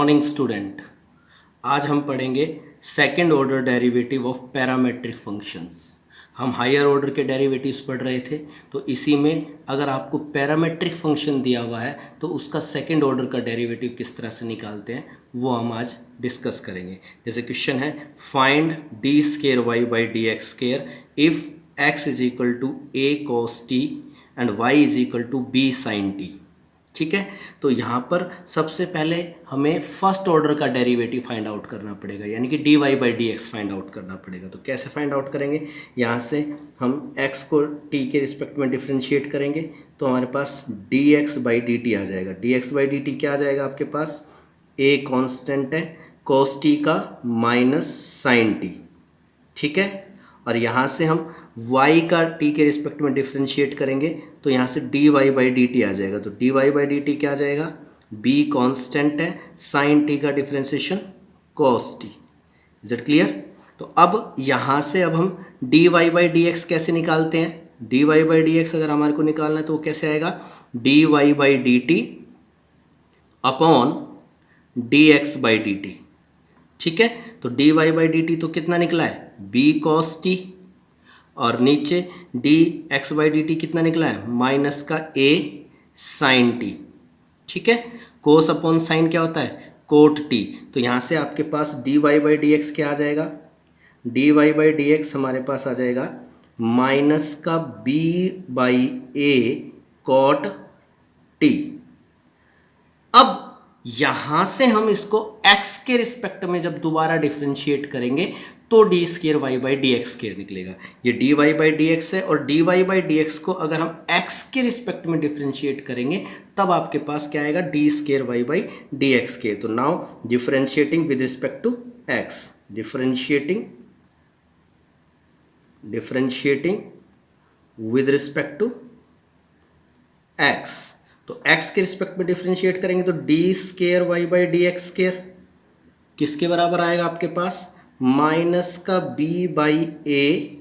Morning student. आज हम पढ़ेंगे second order derivative of parametric functions. हम हायर ऑर्डर के डेरिवेटिव्स पढ़ रहे थे, तो इसी में अगर आपको पैरामेट्रिक फंक्शन दिया हुआ है तो उसका सेकंड ऑर्डर का डेरिवेटिव किस तरह से निकालते हैं वो हम आज डिस्कस करेंगे। जैसे क्वेश्चन है, find d square y by d x square if x is equal to a cos t and y is equal to b sine t. ठीक है, तो यहाँ पर सबसे पहले हमें फर्स्ट ऑर्डर का डेरिवेटिव फाइंड आउट करना पड़ेगा, यानी कि d y by d x find out करना पड़ेगा। तो कैसे फाइंड आउट करेंगे? यहाँ से हम x को t के रिस्पेक्ट में डिफ्रेंशिएट करेंगे तो हमारे पास d x by d t आ जाएगा। D x by d t क्या आ जाएगा आपके पास? a कांस्टेंट है, cos t का माइनस साइन टी। ठीक है, और यहाँ से हम y का t के रिस्पेक्ट में डिफ्रेंशिएट करेंगे तो यहाँ से dy बाई डी टी आ जाएगा। तो dy बाई डी टी क्या आ जाएगा? b कांस्टेंट है, साइन t का differentiation cos t। Is it clear? तो अब यहाँ से अब हम dy बाई डी एक्स कैसे निकालते हैं? dy बाई डी एक्स अगर हमारे को निकालना है तो वो कैसे आएगा? dy by d t upon dx by d T. ठीक है, तो dy बाई डी टी तो कितना निकला है? b cos t, और नीचे dx बाई डी टी कितना निकला है? माइनस का a साइन t। ठीक है, कोस अपॉन साइन क्या होता है? Cot t। तो यहाँ से आपके पास dy बाई डी एक्स क्या आ जाएगा? dy बाई डी एक्स हमारे पास आ जाएगा माइनस का b by a cot t। अब यहां से हम इसको x के रिस्पेक्ट में जब दोबारा डिफरेंशिएट करेंगे तो d square y by d x square निकलेगा। ये d y by d x है, और d y by d x को अगर हम x के रिस्पेक्ट में डिफरेंशिएट करेंगे तब आपके पास क्या आएगा? D square y by d x square. तो now differentiating with respect to x, differentiating with respect to x। तो x के रिस्पेक्ट में डिफरेंशिएट करेंगे तो d square y by d x square किसके बराबर आएगा आपके पास? माइनस का b by a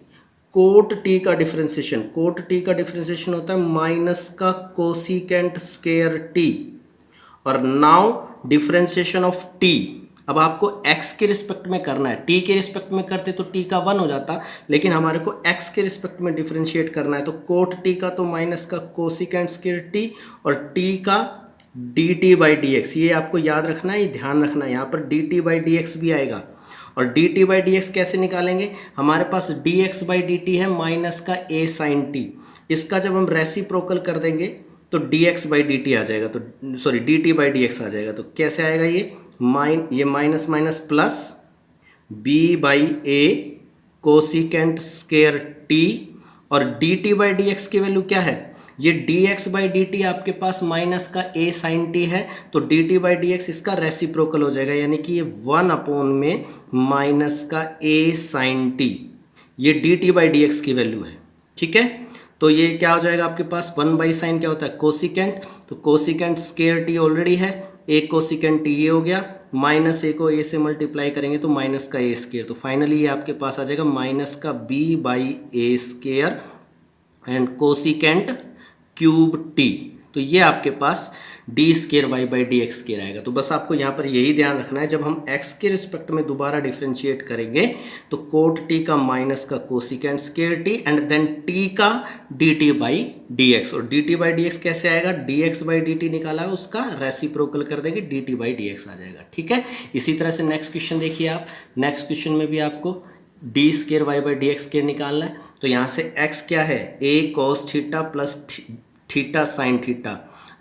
cot t का डिफरेंशिएशन। कोट t का डिफरेंशिएशन होता है माइनस का कोसिकेंट स्केयर t। और नाउ डिफरेंशिएशन ऑफ t अब आपको x के रिस्पेक्ट में करना है। t के रिस्पेक्ट में करते तो t का 1 हो जाता, लेकिन हमारे को x के रिस्पेक्ट में डिफरेंशिएट करना है तो कोट t का तो माइनस का कोसिकेंट स्केयर t और t का dt बाई डी एक्स। ये आपको याद रखना है, ये ध्यान रखना है, यहाँ पर dt बाई डी एक्स भी आएगा। और dt बाई डी एक्स कैसे निकालेंगे? हमारे पास dx बाई डी टी है माइनस का a साइन t। इसका जब हम रेसिप्रोकल कर देंगे तो dx बाई डी टी आ जाएगा, तो sorry dt by d x आ जाएगा। तो कैसे आएगा ये minus minus plus b by a cosecant square t, और dt बाई डी एक्स की वैल्यू क्या है? ये dx बाई डी टी आपके पास माइनस का a साइन t है, तो dt बाई डी एक्स इसका रेसिप्रोकल हो जाएगा, यानी कि ये 1 अपॉन में माइनस का a साइन t। ये dt बाई डी एक्स की वैल्यू है। ठीक है, तो ये क्या हो जाएगा आपके पास? 1 बाई साइन क्या होता है? कोसिकेंट। तो कोसिकेंट स्केयर t ऑलरेडी है, a कोसिकेंट t ये हो गया, माइनस a को a से मल्टीप्लाई करेंगे तो माइनस का a स्केयर। तो फाइनली ये आपके पास आ जाएगा माइनस का b by a square and cosecant cube t। तो ये आपके पास d square y by d x square आएगा। तो बस आपको यहाँ पर यही ध्यान रखना है, जब हम x के रिस्पेक्ट में दोबारा डिफरेंशिएट करेंगे तो कोट t का माइनस का cosecant square t and then t का dt बाई डी एक्स। और dt बाई डी एक्स कैसे आएगा? dx बाई डी टी निकाला है, उसका रेसिप्रोकल कर देंगे, dt बाई डी एक्स आ जाएगा। ठीक है, इसी तरह से नेक्स्ट क्वेश्चन देखिए आप। नेक्स्ट क्वेश्चन में भी आपको d square y by d x square निकालना है। तो यहाँ से x क्या है? a cos theta plus theta sine theta,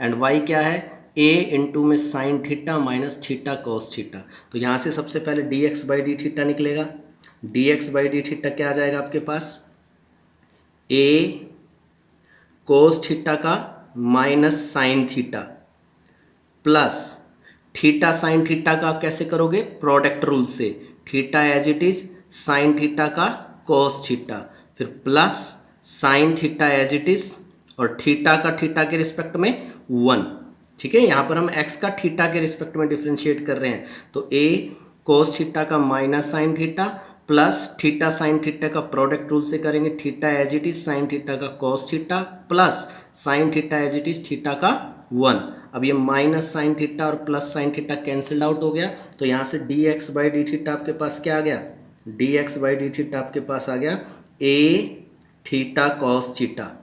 and y क्या है? a इंटू में sine theta minus theta cos theta. तो यहाँ से सबसे पहले dx बाई डी थीटा निकलेगा। dx बाई डी थीटा क्या आ जाएगा आपके पास? a कोस थीटा का minus sine theta plus theta sine theta का कैसे करोगे? प्रोडक्ट रूल से, theta as it is, sine theta का कॉस थीटा, फिर plus sine theta as it is, और थीटा का थीटा के रिस्पेक्ट में 1। ठीक है, यहाँ पर हम x का थीटा के रिस्पेक्ट में डिफरेंशिएट कर रहे हैं, तो a कोस थीटा का minus sine theta plus theta sine theta का प्रोडक्ट रूल से करेंगे, theta as it is sine theta का cos theta plus sine theta as it is theta का 1। अब ये माइनस साइन थीटा और plus sine theta cancelled out हो गया, तो यहाँ से d x by d theta आपके पास क्या आ गया, d x by d theta आपके पास आ गया ए थीटा कॉस थीटा।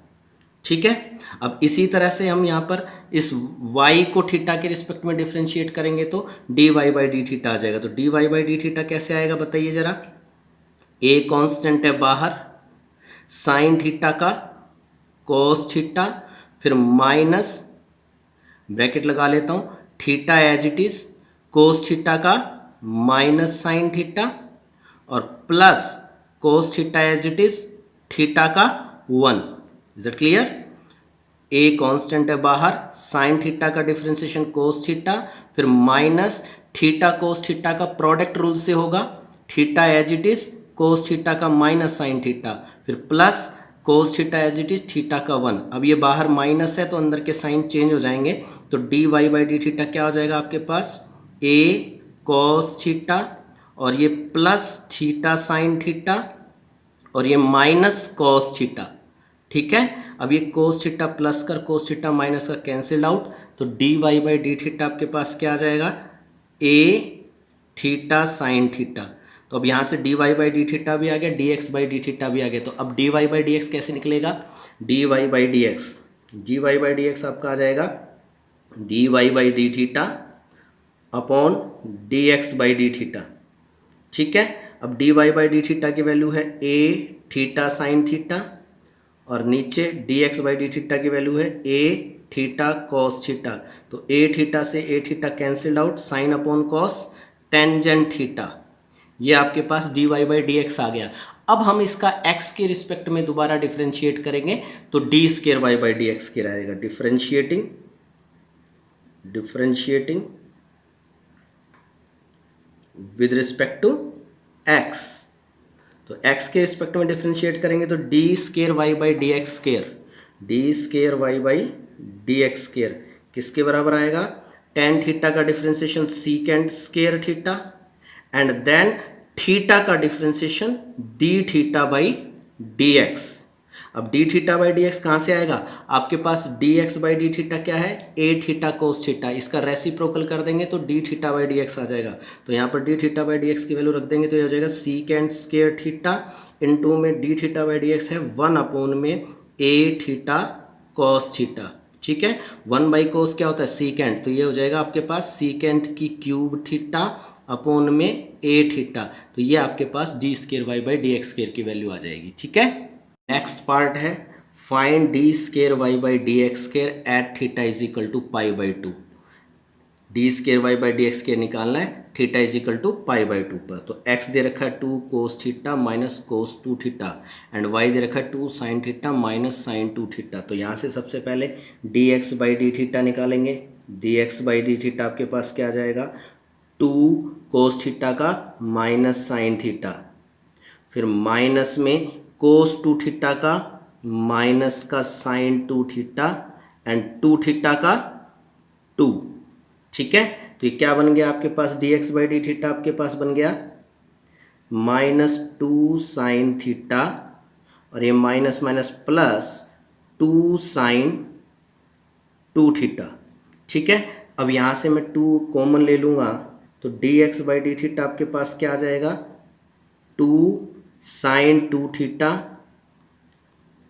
ठीक है, अब इसी तरह से हम यहाँ पर इस y को थीटा के रिस्पेक्ट में डिफ्रेंशिएट करेंगे तो d y by d theta आ जाएगा। तो d y by d theta कैसे आएगा बताइए जरा, ए कांस्टेंट है बाहर, साइन थीटा का कोस थीटा, फिर माइनस ब्रैकेट लगा लेता हूं, theta as it is cos theta का माइनस साइन थीटा और plus cos theta as it is theta का 1। Is it clear? A constant है बाहर, साइन थीटा का डिफरेंशिएशन कोस थीटा, फिर माइनस थीटा कोस थीटा का प्रोडक्ट रूल से होगा, theta as it is cos theta का माइनस साइन थीटा, फिर plus cos theta as it is theta का 1। अब ये बाहर माइनस है तो अंदर के साइन चेंज हो जाएंगे, तो d y by d theta क्या हो जाएगा आपके पास, ए कोस थीटा और ये प्लस थीटा साइन थीटा और ये माइनस कोस थीटा। ठीक है, अब ये कोस थीटा प्लस कर कोस थीटा माइनस का कैंसिल्ड आउट, तो d y by d theta आपके पास क्या आ जाएगा, ए थीटा साइन थीटा। तो अब यहाँ से d y by d theta भी आ गया, d x by d theta भी आ गया। तो अब d y by d x कैसे निकलेगा, d y by d x, d y by d x आपका आ जाएगा d y by d theta upon d x by d theta. ठीक है, अब d y by d theta की value है ए थीटा साइन थीटा और नीचे D x by d theta की वैल्यू है ए थीटा कॉस थीटा। तो ए थीटा से a theta cancelled out, sine upon cos tangent theta, ये आपके पास d y by d x आ गया। अब हम इसका एक्स के रिस्पेक्ट में दोबारा डिफ्रेंशिएट करेंगे तो d square y by d x के रहेगा, differentiating with respect to x. तो x के रिस्पेक्ट में डिफ्रेंशिएट करेंगे तो d square y by d x square, d square y by d x square किसके बराबर आएगा, टेन थीटा का differentiation secant square theta and then theta का differentiation d theta by d x. अब d theta by d x कहाँ से आएगा, आपके पास d x by d theta क्या है, ए थीटा कोस थीटा, इसका रेसिप्रोकल कर देंगे तो d theta by d x आ जाएगा। तो यहाँ पर d theta by d x की वैल्यू रख देंगे तो ये हो जाएगा सीकेंट स्केयर थीटा इनटू में d theta by d x है 1 अपॉन में ए थीटा कॉस थीटा। ठीक है, 1 बाई कोस क्या होता है सीकेंट, तो ये हो जाएगा आपके पास सीकेंट की क्यूब थीटा अपॉन में ए थीटा। तो ये आपके पास d square y by d x square की वैल्यू आ जाएगी। ठीक है, नेक्स्ट पार्ट है find d square y by d x square at theta is equal to pi by 2। D square y by d x square निकालना है theta is equal to pi by 2 पर। तो x दे रखा है 2 cos theta minus cos 2 theta and y दे रखा है 2 sine theta minus sine 2 theta. तो यहाँ से सबसे पहले d x by d theta निकालेंगे, d x by d theta आपके पास क्या आ जाएगा, 2 कोस थीटा का माइनस साइन थीटा, फिर माइनस में कोस 2 थीटा का माइनस का साइन 2 थीटा एंड 2 थीटा का 2। ठीक है, तो ये क्या बन गया आपके पास, d x by d theta आपके पास बन गया माइनस 2 साइन थीटा और ये minus minus plus 2 sine 2 theta. ठीक है, अब यहाँ से मैं 2 कॉमन ले लूँगा तो d x by d theta आपके पास क्या आ जाएगा, 2 sine 2 theta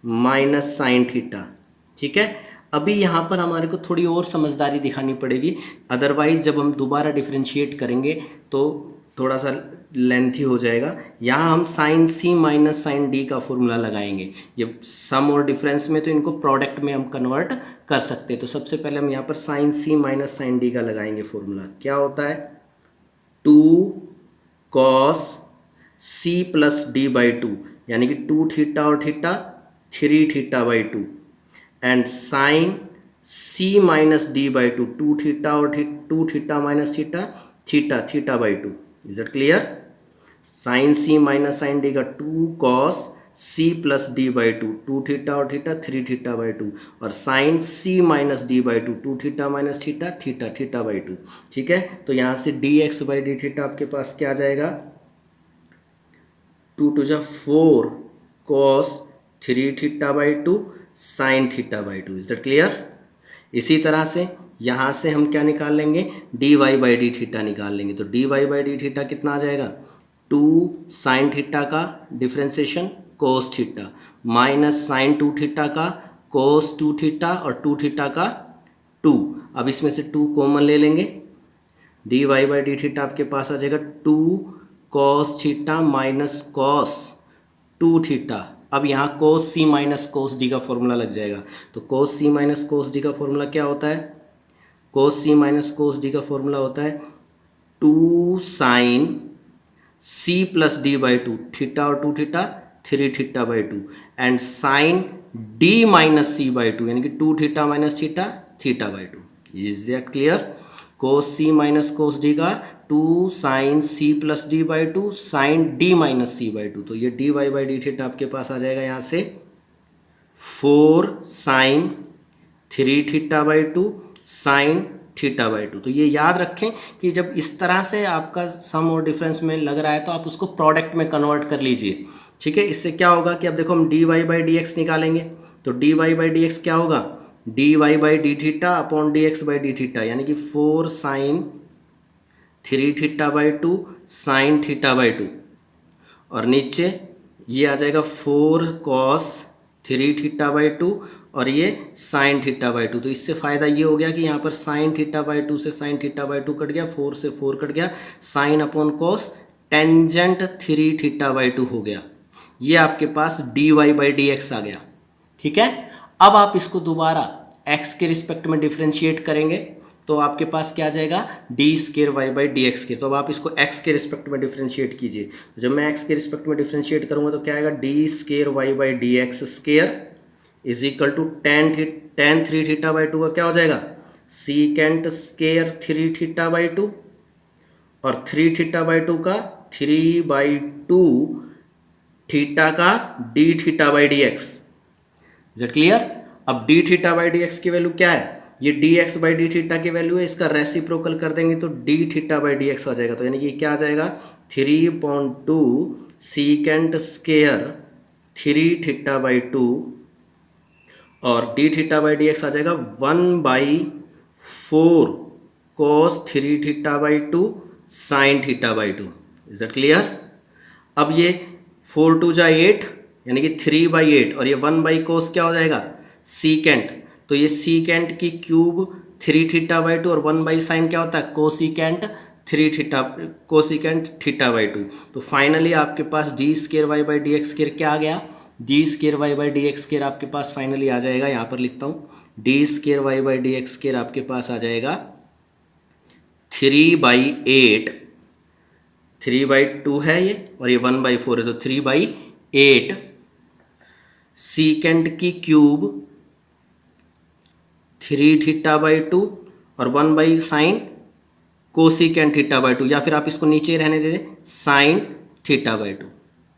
minus sine theta. ठीक है, अभी यहाँ पर हमारे को थोड़ी और समझदारी दिखानी पड़ेगी, अदरवाइज जब हम दोबारा डिफरेंशिएट करेंगे तो थोड़ा सा लेंथी हो जाएगा। यहाँ हम sign c minus sine d का फॉर्मूला लगाएंगे, ये सम और डिफरेंस में तो इनको प्रोडक्ट में हम कन्वर्ट कर सकते हैं। तो सबसे पहले हम यहाँ पर sine c minus sine d का लगाएंगे फॉर्मूला। क्या होता है, 2 cos c plus d by 2 यानी कि 2 थीटा और theta 3 theta by 2 and sine c minus d by 2 2 theta और 2 theta minus theta theta theta by 2। Is it clear, sine c minus sine d का 2 cos c plus d by 2 2 theta और theta 3 theta by 2 और sine c minus d by 2 2 theta minus theta theta theta by 2। ठीक है, तो यहाँ से d x by d theta आपके पास क्या आ जाएगा, 2 to 4 cos 3 theta by 2 sine theta by 2। Is that clear. इसी तरह से यहाँ से हम क्या निकाल लेंगे, d y by d theta निकाल लेंगे। तो d y by d theta कितना आ जाएगा, 2 साइन थीटा का differentiation cos theta minus sine 2 theta का कोस 2 थीटा और 2 थीटा का 2। अब इसमें से 2 कॉमन ले लेंगे, d y by d theta आपके पास आ जाएगा 2 cos theta minus cos 2 theta. अब यहाँ cos c minus cos d का फॉर्मूला लग जाएगा। तो cos c minus cos d का फॉर्मूला क्या होता है, cos c minus cos d का फॉर्मूला होता है 2 sine c plus d by 2, theta और 2 theta 3 theta by 2 and sine d minus c by 2, यानी कि 2 theta minus theta theta by 2। Is that clear? Cos c minus cos d का 2 sine c plus d by 2 sine d minus c by 2। तो ये d y by d theta आपके पास आ जाएगा यहाँ से 4 sine 3 theta by 2 sine theta by 2। तो ये याद रखें कि जब इस तरह से आपका सम और डिफरेंस में लग रहा है तो आप उसको प्रोडक्ट में कन्वर्ट कर लीजिए। ठीक है, इससे क्या होगा कि अब देखो हम d y by d x निकालेंगे। तो d y by d x क्या होगा, d y by d theta upon d x by d theta, यानी कि 4 sine 3 theta by 2 sine theta by 2 और नीचे ये आ जाएगा 4 कॉस 3 थीटा बाई 2 और ये साइन थीटा बाई 2। तो इससे फ़ायदा ये हो गया कि यहाँ पर साइन थीटा बाई 2 से साइन थीटा बाई 2 कट गया, 4 से 4 कट गया, sine upon cos tangent 3 theta by 2 हो गया। ये आपके पास d y by d x आ गया। ठीक है, अब आप इसको दोबारा x के रिस्पेक्ट में डिफ्रेंशिएट करेंगे तो आपके पास क्या आ जाएगा, d square y by d x square. तो अब आप इसको x के रिस्पेक्ट में डिफ्रेंशिएट कीजिए। जब मैं x के रिस्पेक्ट में डिफ्रेंशिएट करूंगा तो क्या आएगा, d square y by d x square is equal to tan 3 theta by 2 का क्या हो जाएगा, सीकेंट स्केयर 3 थीटा बाई 2 और 3 थीटा बाई 2 का 3 बाई 2 थीटा का d theta by d x. Is it clear? अब d theta by d x की value क्या है, ये d x by d theta की वैल्यू है, इसका रेसिप्रोकल कर देंगे तो d theta by d x आ जाएगा। तो यानी कि क्या आ जाएगा, 3/2 सीकेंट स्केयर 3 थीटा बाई 2 और d theta by d x आ जाएगा 1/4 cos 3 theta by 2 sine theta by 2। Is it clear? अब ये 4 2 जा 8 यानी कि 3/8 और ये 1 कोस क्या हो जाएगा, सीकेंट। तो ये सीकेंट की क्यूब 3 थीटा बाई 2 और 1 साइन क्या होता है, cosecant 3 theta cosecant theta by 2। तो फाइनली आपके पास d square y by d x square क्या आ गया, d square y by d x square आपके पास फाइनली आ जाएगा, यहाँ पर लिखता हूँ, d square y by d x square आपके पास आ जाएगा 3/8, 3/2 है ये और ये 1/4 है तो 3/8 सीकेंट की क्यूब 3 थीटा बाई 2 और 1 साइन कोसीकेंट थीटा बाई 2, या फिर आप इसको नीचे ही रहने दे दें, साइन थीटा बाई 2।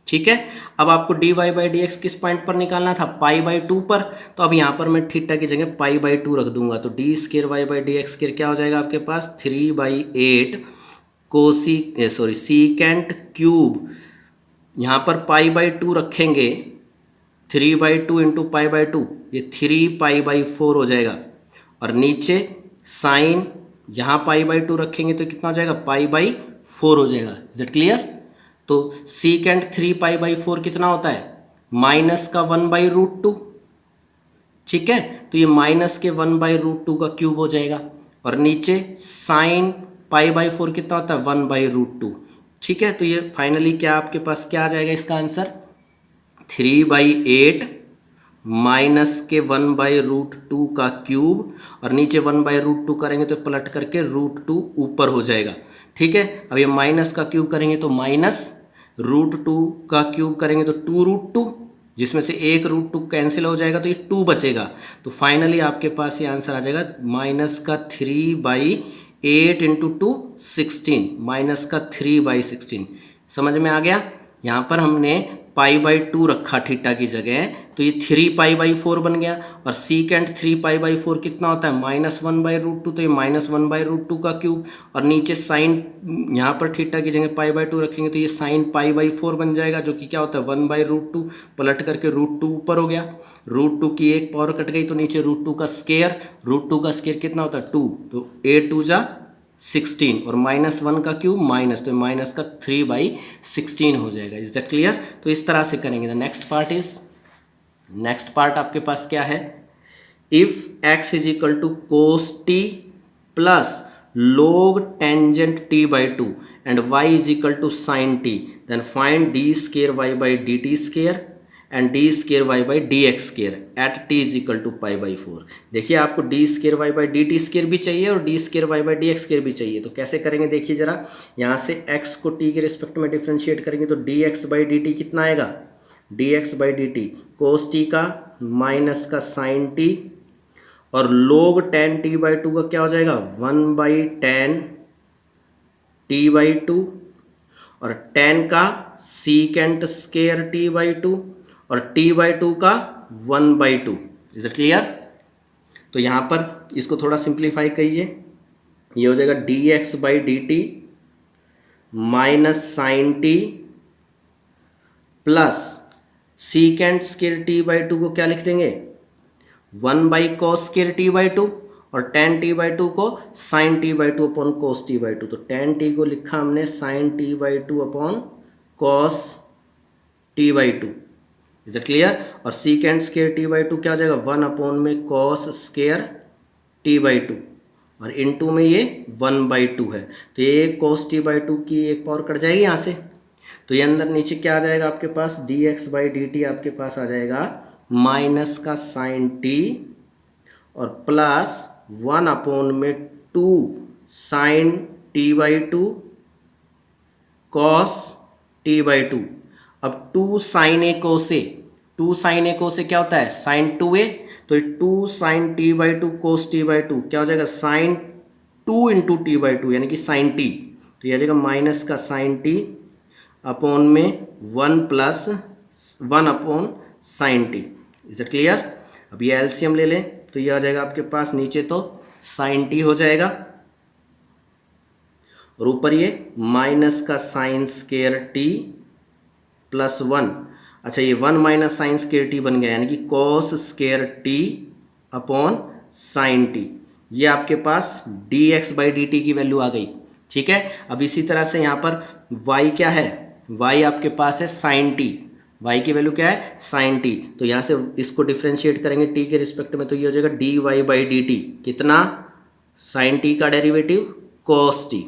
ठीक है, अब आपको d y by d x किस पॉइंट पर निकालना था, π/2 पर। तो अब यहाँ पर मैं थीटा की जगह π/2 रख दूंगा। तो d square y by d x square क्या हो जाएगा आपके पास, 3/8 सीकेंट क्यूब, यहाँ पर π/2 रखेंगे, 3/2 इंटू π/2 ये 3π/4 हो जाएगा और नीचे साइन यहाँ π/2 रखेंगे तो कितना हो जाएगा, π/4 हो जाएगा। Is it clear? तो सीकेंट 3π/4 कितना होता है, माइनस का 1/√2। ठीक है, तो ये माइनस के 1/√2 का क्यूब हो जाएगा और नीचे साइन π/4 कितना होता है, 1/√2। ठीक है, तो ये फाइनली क्या आपके पास क्या आ जाएगा इसका आंसर, 3/8 माइनस के 1/√2 का क्यूब और नीचे 1/√2 करेंगे तो पलट करके √2 ऊपर हो जाएगा। ठीक है, अब ये माइनस का क्यूब करेंगे तो माइनस, √2 का क्यूब करेंगे तो 2√2, जिसमें से एक √2 कैंसिल हो जाएगा तो ये 2 बचेगा। तो फाइनली आपके पास ये आंसर आ जाएगा माइनस का 3/8 इंटू 2 16, माइनस का 3/16। समझ में आ गया? यहाँ पर हमने π/2 रखा थीटा की जगह, तो ये 3π/4 बन गया। और सीकेंट 3π/4 कितना होता है, -1/√2, तो ये -1/√2 का क्यूब। और नीचे साइन, यहाँ पर थीटा की जगह π/2 रखेंगे तो ये साइन π/4 बन जाएगा, जो कि क्या होता है 1/√2। पलट करके √2 ऊपर हो गया, √2 की एक पावर कट गई तो नीचे √2 का स्केयर, √2 का स्केयर कितना होता है 2, तो 8 जा 16 और -1 का क्यूब माइनस, तो माइनस का 3/16 हो जाएगा। Is that clear? तो इस तरह से करेंगे। द नेक्स्ट पार्ट आपके पास क्या है, if x is equal to cos t plus log tangent t/2 and y is equal to sine t, then find d square y by d t square and d square y by d x square at t is equal to π/4। देखिए आपको d square y by d t square भी चाहिए और d square y by d x square भी चाहिए। तो कैसे करेंगे देखिए जरा, यहाँ से x को t के रिस्पेक्ट में डिफ्रेंशिएट करेंगे तो d x by d t कितना आएगा, D x by d T cos t का माइनस का साइन टी, और लोग टेन टी बाई टू का क्या हो जाएगा 1/10 t/2, और टेन का सीकेंट स्केयर t/2 और t/2 का 1/2। Is it clear? तो यहाँ पर इसको थोड़ा सिंप्लीफाई करिए, ये हो जाएगा d x by d t minus sine t plus secant square t/2 को क्या लिख देंगे 1/cos स्केयर t/2 और tan t/2 को sin t/2 upon cos t/2। तो tan t को लिखा हमने sin t/2 upon cos t/2। Is it clear? और सीकेंट स्केयर t/2 क्या हो जाएगा 1 अपॉन में cos स्केयर t/2 और इनटू में ये 1/2 है, तो ये cos t/2 की एक पावर कट जाएगी यहाँ से। तो ये अंदर नीचे क्या आ जाएगा आपके पास, dx बाई डी टी आपके पास आ जाएगा माइनस का साइन टी और प्लस 1 अपॉन में 2 साइन t/2 cos t/2। अब 2 साइन ए को से क्या होता है साइन 2a, तो 2 साइन t/2 cos t/2 क्या हो जाएगा साइन 2 इंटू t/2 यानी कि साइन t, तो यह आ जाएगा माइनस का साइन t अपॉन में 1 plus 1 upon sine T. Is it clear? अब ये एलसीएम ले लें तो ये आ जाएगा आपके पास, नीचे तो साइन टी हो जाएगा और ऊपर ये माइनस का साइन स्केयर टी प्लस 1। अच्छा ये 1 माइनस साइन स्केयर टी बन गया यानी कि cos square t upon sine t. ये आपके पास d x by d t की वैल्यू आ गई। ठीक है, अब इसी तरह से यहाँ पर y क्या है, y आपके पास है साइन टी, y की वैल्यू क्या है साइन टी, तो यहाँ से इसको डिफ्रेंशिएट करेंगे t के रिस्पेक्ट में, तो ये हो जाएगा d y by d t, कितना साइन टी का डेरिवेटिव cos टी।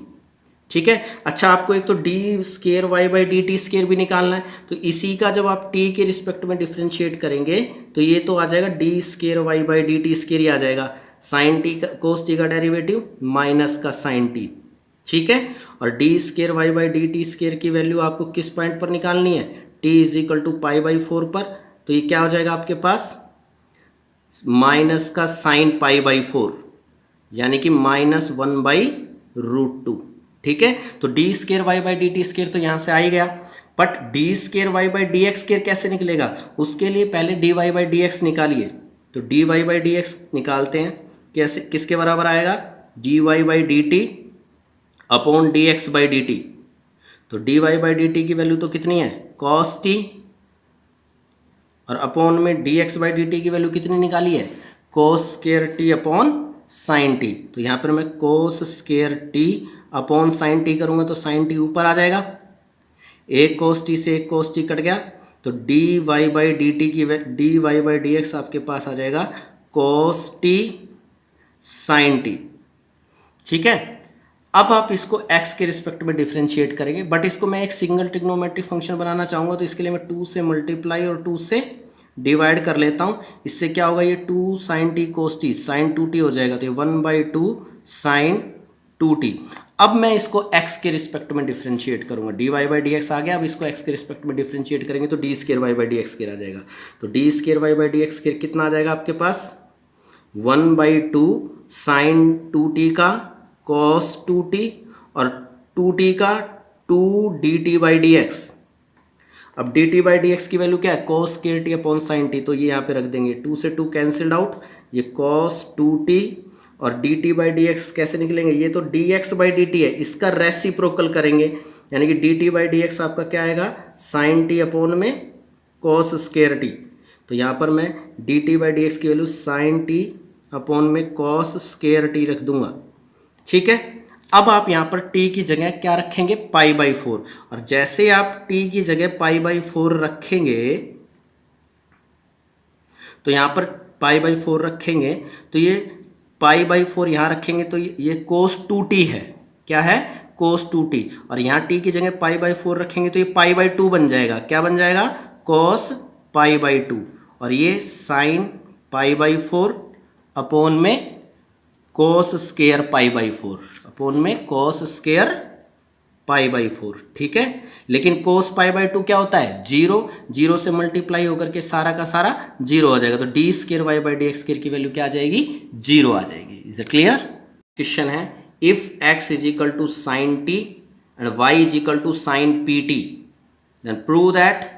ठीक है, अच्छा आपको एक तो d square y by d t square भी निकालना है, तो इसी का जब आप t के रिस्पेक्ट में डिफ्रेंशिएट करेंगे तो ये तो आ जाएगा d square y by d t square ही आ जाएगा, साइन टी का cos टी का डेरिवेटिव माइनस का साइन टी। ठीक है, और d square y by d t square की वैल्यू आपको किस पॉइंट पर निकालनी है, t इज इक्वल टू π/4 पर, तो ये क्या हो जाएगा आपके पास माइनस का साइन π/4 यानी कि -1/√2। ठीक है, तो d square y by d t square तो यहाँ से आ ही गया, but d square y by d x square कैसे निकलेगा, उसके लिए पहले d y by d x निकालिए। तो d y by d x निकालते हैं, कैसे किसके बराबर आएगा d y by d t upon d x by d t. तो d y by d t की वैल्यू तो कितनी है कॉस टी और अपॉन में d x by d t की वैल्यू कितनी निकाली है cos square t upon sine T. तो यहाँ पर मैं cos square t upon sine T करूँगा तो साइन टी ऊपर आ जाएगा, एक कोस टी से एक कोस टी कट गया, तो d y by d t की d y by d x आपके पास आ जाएगा कोस टी साइन टी। ठीक है, अब आप इसको x के रिस्पेक्ट में डिफ्रेंशिएट करेंगे, बट इसको मैं एक सिंगल ट्रिग्नोमेट्रिक फंक्शन बनाना चाहूँगा, तो इसके लिए मैं 2 से मल्टीप्लाई और 2 से डिवाइड कर लेता हूँ। इससे क्या होगा, ये 2 sign T cos t sign 2t हो जाएगा, तो ये 1/2 साइन 2t। अब मैं इसको x के रिस्पेक्ट में डिफ्रेंशिएट करूँगा, d y by d x आ गया, अब इसको x के रिस्पेक्ट में डिफ्रेंशिएट करेंगे तो d square y by d x square आ जाएगा। तो d square y by d x square कितना आ जाएगा आपके पास 1/2 साइन 2t का cos 2t और 2t का 2 dt बाई डी एक्स। अब D T by d x की वैल्यू क्या है, cos square T upon sine T, तो ये यहाँ पे रख देंगे, 2 से 2 कैंसिल्ड आउट, ये कॉस 2t, और D T by d x कैसे निकलेंगे, ये तो d x by d t है, इसका रेसिप्रोकल करेंगे, यानी कि D T by d x आपका क्या आएगा, साइन टी अपॉन में कॉस स्क्वायर टी। तो यहाँ पर मैं D T by d x की वैल्यू साइन टी अपॉन में कॉस स्क्वायर टी रख दूंगा, ठीक है। अब आप यहाँ पर t की जगह क्या रखेंगे, पाई बाई 4, और जैसे आप t की जगह पाई बाई 4 रखेंगे, तो यहाँ पर पाई बाई 4 रखेंगे, तो ये पाई बाई 4 यहाँ रखेंगे, तो ये कोस 2t है, क्या है, कोस 2t, और यहाँ t की जगह पाई बाई 4 रखेंगे तो ये पाई बाई 2 बन जाएगा, क्या बन जाएगा, कोस पाई बाई 2, और ये साइन पाई बाई 4 अपॉन में cos square pi by 4 upon में कोस स्क्वायर पाई बाई 4, ठीक है। लेकिन कोस पाई बाई 2 क्या होता है, जीरो, जीरो से मल्टीप्लाई होकर के सारा का सारा जीरो आ जाएगा, तो d square y by d x square की वैल्यू क्या आ जाएगी, जीरो आ जाएगी। Is it clear. क्वेश्चन है, if x is equal to sine t and y is equal to sine p t, then prove that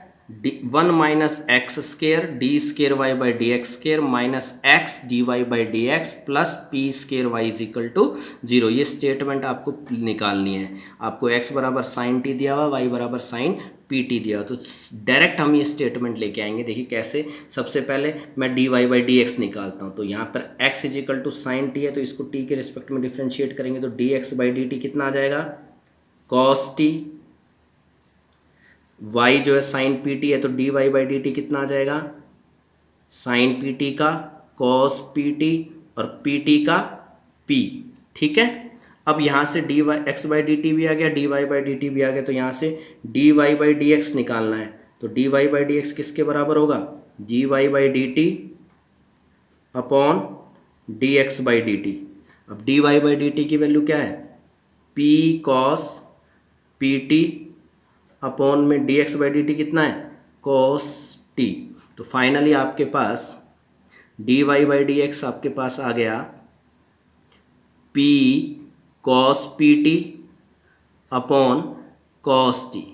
1 minus x square d square y by d x square minus x d y by d x plus p square y is equal to 0। ये statement आपको निकालनी है। आपको x बराबर sign T दिया हुआ, y बराबर sign p T दिया हुआ, तो डायरेक्ट हम ये स्टेटमेंट लेके आएंगे। देखिए कैसे, सबसे पहले मैं d y by d x निकालता हूँ, तो यहाँ पर x is equal to sine t है, तो इसको t के रिस्पेक्ट में डिफ्रेंशिएट करेंगे, तो d x by d t कितना आ जाएगा, कॉस टी, y जो है साइन पी टी है, तो d y by d t कितना आ जाएगा, साइन पी टी का कॉस पी टी और पी टी का p, ठीक है। अब यहाँ से d y x by d t भी आ गया, d y by d t भी आ गया, तो यहाँ से d y by d x निकालना है, तो d y by d x किसके बराबर होगा, d y by d t upon d x by d t. अब d y by d t की वैल्यू क्या है, p cos p t upon में d x by d t कितना है, कॉस टी। तो फाइनली आपके पास d y by d x आपके पास आ गया p cos p t upon cos t,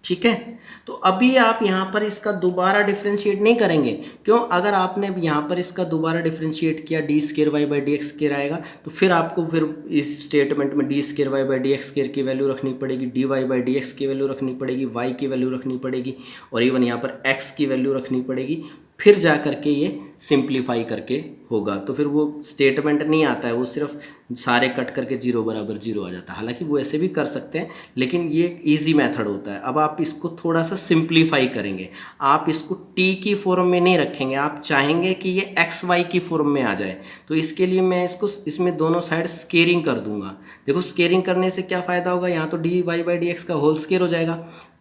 ठीक है। तो अभी आप यहाँ पर इसका दोबारा डिफरेंशिएट नहीं करेंगे, क्यों, अगर आपने यहाँ पर इसका दोबारा डिफरेंशिएट किया d square y by d x square आएगा, तो फिर आपको फिर इस स्टेटमेंट में d square y by d x square की वैल्यू रखनी पड़ेगी, d y by d x की वैल्यू रखनी पड़ेगी, वाई की वैल्यू रखनी पड़ेगी, और इवन यहाँ पर एक्स की वैल्यू रखनी पड़ेगी, फिर जा करके ये सिंप्लीफाई करके होगा। तो फिर वो स्टेटमेंट नहीं आता है, वो सिर्फ सारे कट करके 0 बराबर 0 आ जाता है। हालांकि वो ऐसे भी कर सकते हैं, लेकिन ये इजी मेथड होता है। अब आप इसको थोड़ा सा सिंप्लीफाई करेंगे, आप इसको t की फॉर्म में नहीं रखेंगे, आप चाहेंगे कि ये एक्स वाई की फॉर्म में आ जाए, तो इसके लिए मैं इसको इसमें दोनों साइड स्केयरिंग कर दूंगा। देखो स्केयरिंग करने से क्या फ़ायदा होगा, यहाँ तो d y by d x का होल स्केयर हो जाएगा,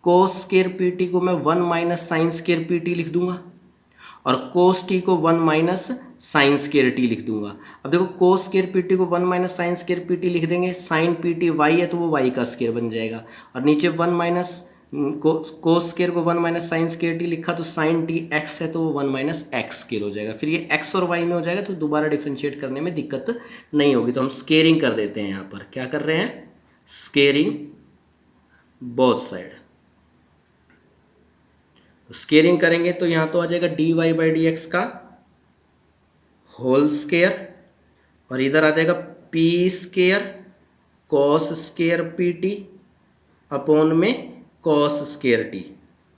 कोस स्केयर पी टी को मैं 1 minus sine square p t लिख दूंगा, और कोस टी को 1 माइनस साइन स्केयर टी लिख दूंगा। अब देखो कोस स्केयर पी टी को 1 minus sine square p t लिख देंगे, साइन पी टी वाई है तो वो वाई का स्केयर बन जाएगा, और नीचे 1 माइनस कोस स्केयर को 1 माइनस साइन स्केयर टी लिखा, तो साइन टी एक्स है तो वो 1 माइनस एक्स स्केयर हो जाएगा। फिर ये एक्स और वाई में हो जाएगा, तो दोबारा डिफ्रेंशिएट करने में दिक्कत नहीं होगी। तो हम स्केयरिंग कर देते हैं, यहाँ पर क्या कर रहे हैं, स्केयरिंग बोथ साइड। स्केयरिंग करेंगे तो यहाँ तो आ जाएगा d y by d x का होल स्केयर, और इधर आ जाएगा p square cos square p t upon में कॉस स्केयर टी,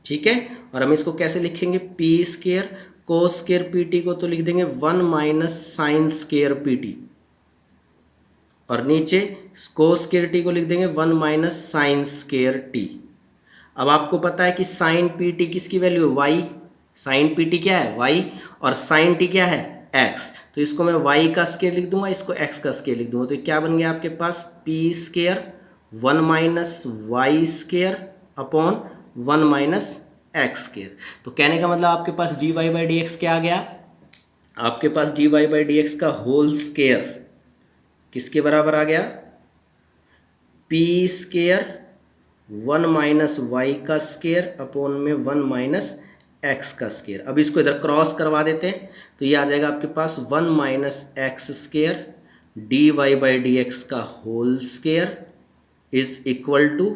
ठीक है। और हम इसको कैसे लिखेंगे, p square cos square p t को तो लिख देंगे 1 minus sine square p t, और नीचे कोस स्केयर टी को लिख देंगे 1 माइनस साइन स्केयर टी। अब आपको पता है कि साइन पी टी किसकी वैल्यू है, वाई, साइन पी टी क्या है, वाई, और साइन टी क्या है, एक्स, तो इसको मैं वाई का स्केयर लिख दूंगा, इसको एक्स का स्केयर लिख दूंगा, तो क्या बन गया आपके पास, p square 1 minus y square upon 1 minus x square. तो कहने का मतलब आपके पास d y by d x क्या आ गया, आपके पास d y by d x का होल स्केयर किसके बराबर आ गया, पी स्केयर 1 माइनस वाई का स्केयर अपॉन में 1 माइनस एक्स का स्केयर। अब इसको इधर क्रॉस करवा देते हैं, तो ये आ जाएगा आपके पास 1 minus x square d y by d x का whole square is equal to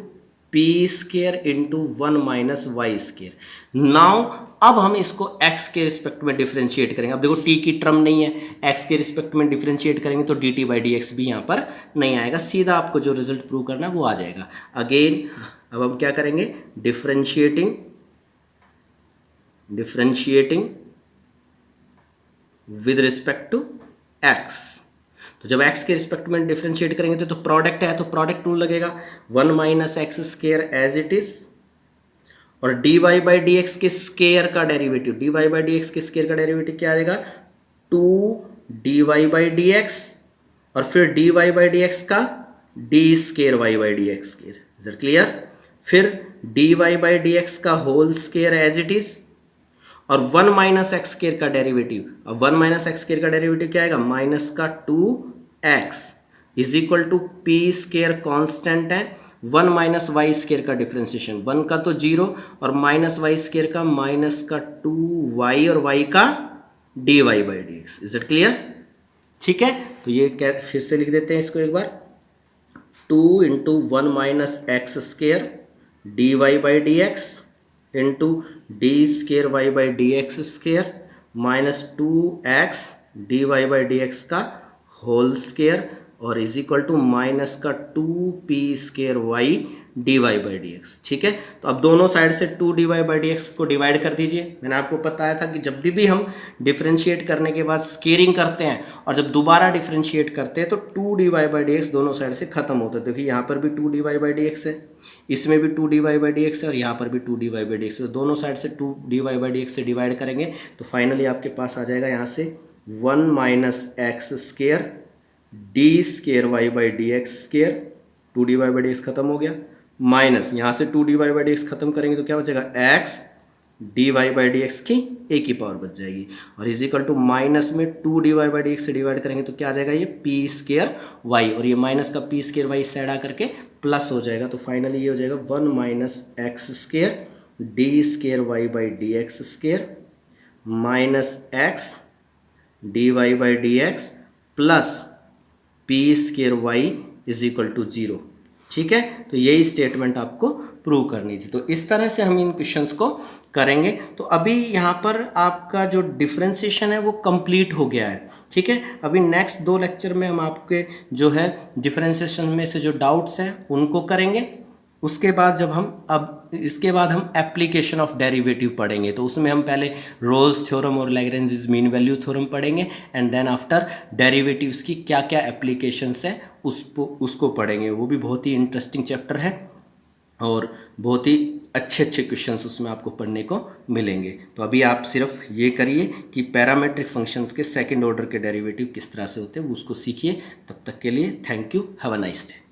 p square into 1 minus y square. Now अब हम इसको x के रिस्पेक्ट में डिफरेंशिएट करेंगे। अब देखो t की टर्म नहीं है, x के रिस्पेक्ट में डिफरेंशिएट करेंगे तो dt बाई डी एक्स भी यहाँ पर नहीं आएगा, सीधा आपको जो रिजल्ट प्रूव करना है वो आ जाएगा। अगेन अब हम क्या करेंगे, differentiating with respect to x। तो जब x के रिस्पेक्ट में डिफरेंशिएट करेंगे तो प्रोडक्ट है, तो प्रोडक्ट रूल लगेगा, 1 minus x square as it is, और dy बाई डी एक्स के स्केयर का derivative, dy by d x के स्केयर का डेरिवेटिव क्या आ जाएगा, 2 dy बाई डी एक्स, और फिर dy बाई डी एक्स का d square y by d x square. Is it clear? फिर dy बाई डी एक्स का whole square as it is, और 1 माइनस एक्स स्केयर का डेरिवेटिव। अब 1 minus x square का derivative क्या आएगा, minus का 2x is equal to p square constant है, 1 माइनस वाई स्केयर का डिफरेंशिएशन, 1 का तो 0 और माइनस वाई स्केयर का माइनस का 2y और y का dy by d x. Is it clear? ठीक है, तो ये क्या फिर से लिख देते हैं इसको एक बार, 2 into 1 minus x square dy by d x into d square y by d x square minus 2x dy by d x का होल स्केयर और इज इक्वल टू माइनस का 2p square y dy by d x. ठीक है, तो अब दोनों side से 2 dy by d x को डिवाइड कर दीजिए। मैंने आपको बताया था कि जब भी हम डिफरेंशिएट करने के बाद स्केयरिंग करते हैं और जब दोबारा डिफरेंशिएट करते हैं तो 2 dy बाई डी एक्स दोनों साइड से खत्म होता है। देखिए यहाँ पर भी 2 dy बाई डी एक्स है, इसमें भी 2 dy बाई डी एक्स है और यहाँ पर भी 2 dy बाई डी एक्स है। तो दोनों साइड से 2 dy बाई डी एक्स से डिवाइड करेंगे तो फाइनली आपके पास आ जाएगा यहाँ से 1 minus x square d square y by d x square, 2 dy by d x खत्म हो गया, माइनस यहाँ से 2 dy बाई डी एक्स खत्म करेंगे तो क्या बचेगा, x dy by d x की a की पावर बच जाएगी, और इज इक्वल टू माइनस में 2 dy बाई डी एक्स से डिवाइड करेंगे तो क्या आ जाएगा, ये p स्केयर y, और ये माइनस का p स्केयर y साइड आ करके प्लस हो जाएगा। तो फाइनली ये हो जाएगा 1 minus x square d square y by d x square minus x d y by d x plus p square y is equal to 0। ठीक है, तो यही स्टेटमेंट आपको प्रूव करनी थी। तो इस तरह से हम इन क्वेश्चंस को करेंगे। तो अभी यहाँ पर आपका जो डिफरेंशिएशन है वो कंप्लीट हो गया है। ठीक है, अभी नेक्स्ट 2 लेक्चर में हम आपके जो है डिफरेंशिएशन में से जो डाउट्स हैं उनको करेंगे। उसके बाद जब हम इसके बाद हम एप्लीकेशन ऑफ डेरिवेटिव पढ़ेंगे, तो उसमें हम पहले रोल्स थ्योरम और लैग्रेंज मीन वैल्यू थ्योरम पढ़ेंगे एंड देन आफ्टर डेरिवेटिव्स की क्या क्या एप्लीकेशंस हैं उसको पढ़ेंगे। वो भी बहुत ही इंटरेस्टिंग चैप्टर है और बहुत ही अच्छे क्वेश्चंस उसमें आपको पढ़ने को मिलेंगे। तो अभी आप सिर्फ ये करिए कि पैरामेट्रिक फंक्शंस के सेकंड ऑर्डर के डेरिवेटिव किस तरह से होते हैं उसको सीखिए। तब तक के लिए thank you, have a nice day.